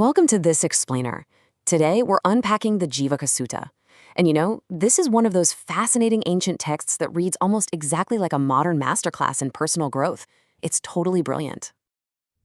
Welcome to this explainer. Today, we're unpacking the Jivaka Sutta. And this is one of those fascinating ancient texts that reads almost exactly like a modern masterclass in personal growth. It's totally brilliant.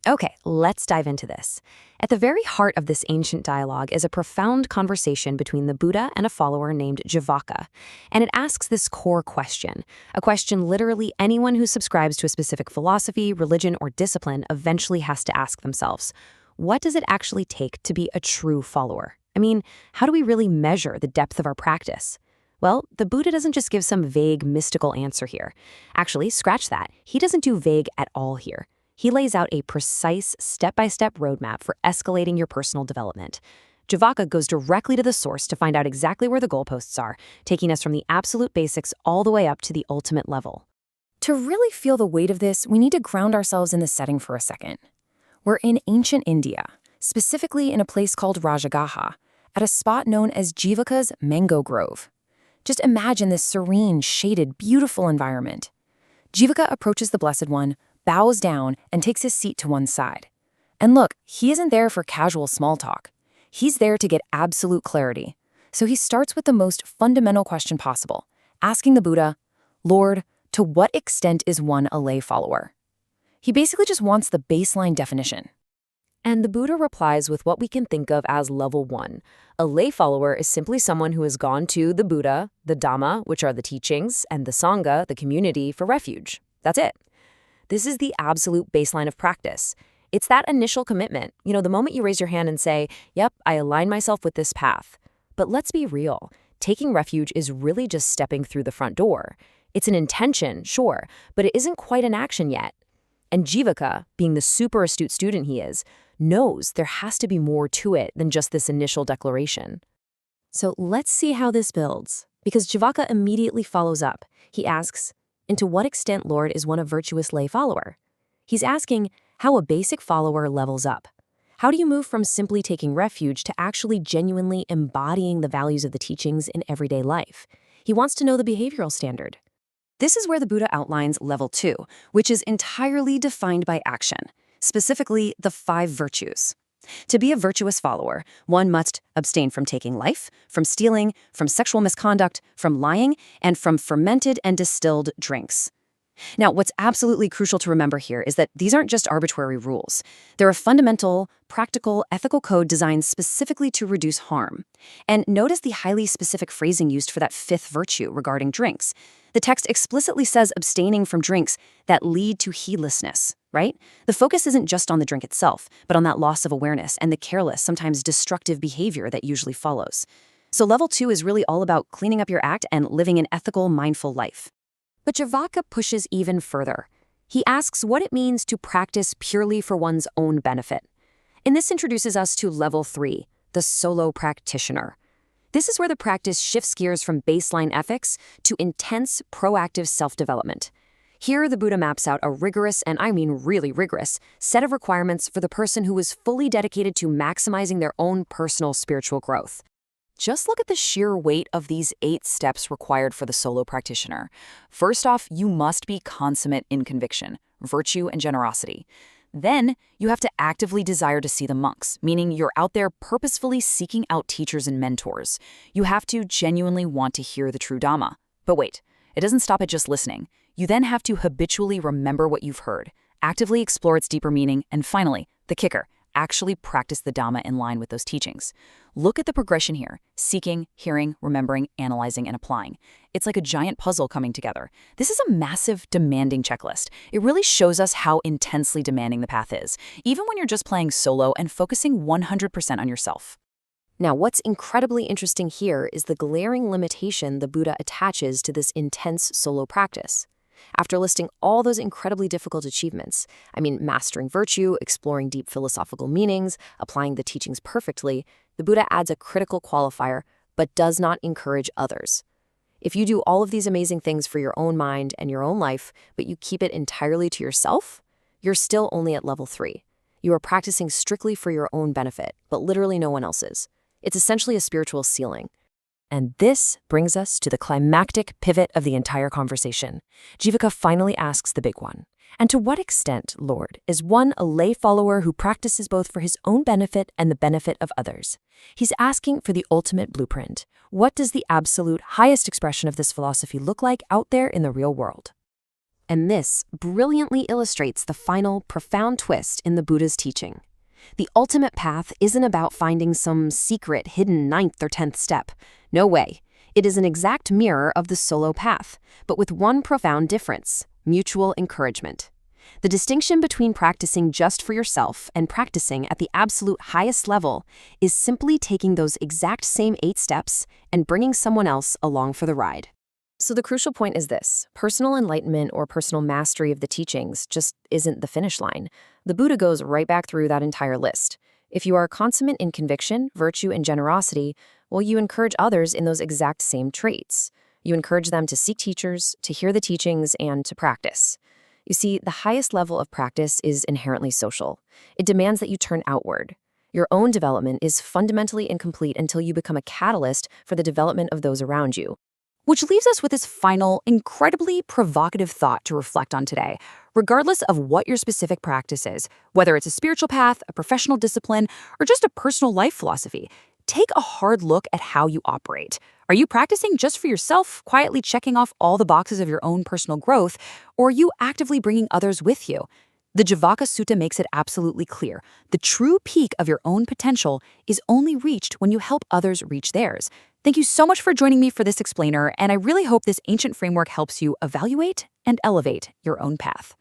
Okay, let's dive into this. At the very heart of this ancient dialogue is a profound conversation between the Buddha and a follower named Jivaka. And it asks this core question, a question literally anyone who subscribes to a specific philosophy, religion, or discipline eventually has to ask themselves. What does it actually take to be a true follower? I mean, how do we really measure the depth of our practice? Well, the Buddha doesn't just give some vague, mystical answer here. Actually, scratch that. He doesn't do vague at all here. He lays out a precise, step-by-step roadmap for escalating your personal development. Jivaka goes directly to the source to find out exactly where the goalposts are, taking us from the absolute basics all the way up to the ultimate level. To really feel the weight of this, we need to ground ourselves in the setting for a second. We're in ancient India, specifically in a place called Rajagaha, at a spot known as Jivaka's mango grove. Just imagine this serene, shaded, beautiful environment. Jivaka approaches the Blessed One, bows down, and takes his seat to one side. And look, he isn't there for casual small talk. He's there to get absolute clarity. So he starts with the most fundamental question possible, asking the Buddha, Lord, to what extent is one a lay follower? He basically just wants the baseline definition. And the Buddha replies with what we can think of as level 1. A lay follower is simply someone who has gone to the Buddha, the Dhamma, which are the teachings, and the Sangha, the community, for refuge. That's it. This is the absolute baseline of practice. It's that initial commitment, the moment you raise your hand and say, yep, I align myself with this path. But let's be real. Taking refuge is really just stepping through the front door. It's an intention, sure, but it isn't quite an action yet. And Jivaka, being the super astute student he is, knows there has to be more to it than just this initial declaration. So let's see how this builds, because Jivaka immediately follows up. He asks, and to what extent, Lord, is one a virtuous lay follower? He's asking how a basic follower levels up. How do you move from simply taking refuge to actually genuinely embodying the values of the teachings in everyday life? He wants to know the behavioral standard. This is where the Buddha outlines level 2, which is entirely defined by action, specifically the 5 virtues. To be a virtuous follower, one must abstain from taking life, from stealing, from sexual misconduct, from lying, and from fermented and distilled drinks. Now, what's absolutely crucial to remember here is that these aren't just arbitrary rules. They're a fundamental, practical, ethical code designed specifically to reduce harm. And notice the highly specific phrasing used for that 5th virtue regarding drinks. The text explicitly says abstaining from drinks that lead to heedlessness, right? The focus isn't just on the drink itself, but on that loss of awareness and the careless, sometimes destructive behavior that usually follows. So level 2 is really all about cleaning up your act and living an ethical, mindful life. But Jivaka pushes even further. He asks what it means to practice purely for one's own benefit. And this introduces us to level 3, the solo practitioner. This is where the practice shifts gears from baseline ethics to intense, proactive self-development. Here, the Buddha maps out a rigorous, and I mean really rigorous, set of requirements for the person who is fully dedicated to maximizing their own personal spiritual growth. Just look at the sheer weight of these 8 steps required for the solo practitioner. First off, you must be consummate in conviction, virtue, and generosity. Then, you have to actively desire to see the monks, meaning you're out there purposefully seeking out teachers and mentors. You have to genuinely want to hear the true Dhamma. But wait, it doesn't stop at just listening. You then have to habitually remember what you've heard, actively explore its deeper meaning, and finally, the kicker, actually practice the Dhamma in line with those teachings. Look at the progression here: seeking, hearing, remembering, analyzing, and applying. It's like a giant puzzle coming together. This is a massive, demanding checklist. It really shows us how intensely demanding the path is, even when you're just playing solo and focusing 100% on yourself. Now, what's incredibly interesting here is the glaring limitation the Buddha attaches to this intense solo practice. After listing all those incredibly difficult achievements, mastering virtue, exploring deep philosophical meanings, applying the teachings perfectly, the Buddha adds a critical qualifier, but does not encourage others. If you do all of these amazing things for your own mind and your own life, but you keep it entirely to yourself, you're still only at level 3. You are practicing strictly for your own benefit, but literally no one else's. It's essentially a spiritual ceiling. And this brings us to the climactic pivot of the entire conversation. Jivaka finally asks the big one. And to what extent, Lord, is one a lay follower who practices both for his own benefit and the benefit of others? He's asking for the ultimate blueprint. What does the absolute highest expression of this philosophy look like out there in the real world? And this brilliantly illustrates the final, profound twist in the Buddha's teaching. The ultimate path isn't about finding some secret, hidden 9th or 10th step. No way. It is an exact mirror of the solo path, but with one profound difference: mutual encouragement. The distinction between practicing just for yourself and practicing at the absolute highest level is simply taking those exact same 8 steps and bringing someone else along for the ride. So the crucial point is this: personal enlightenment or personal mastery of the teachings just isn't the finish line. The Buddha goes right back through that entire list. If you are consummate in conviction, virtue, and generosity, well, you encourage others in those exact same traits. You encourage them to seek teachers, to hear the teachings, and to practice. You see, the highest level of practice is inherently social. It demands that you turn outward. Your own development is fundamentally incomplete until you become a catalyst for the development of those around you. Which leaves us with this final, incredibly provocative thought to reflect on today. Regardless of what your specific practice is, whether it's a spiritual path, a professional discipline, or just a personal life philosophy, take a hard look at how you operate. Are you practicing just for yourself, quietly checking off all the boxes of your own personal growth, or are you actively bringing others with you? The Jivaka Sutta makes it absolutely clear. The true peak of your own potential is only reached when you help others reach theirs. Thank you so much for joining me for this explainer, and I really hope this ancient framework helps you evaluate and elevate your own path.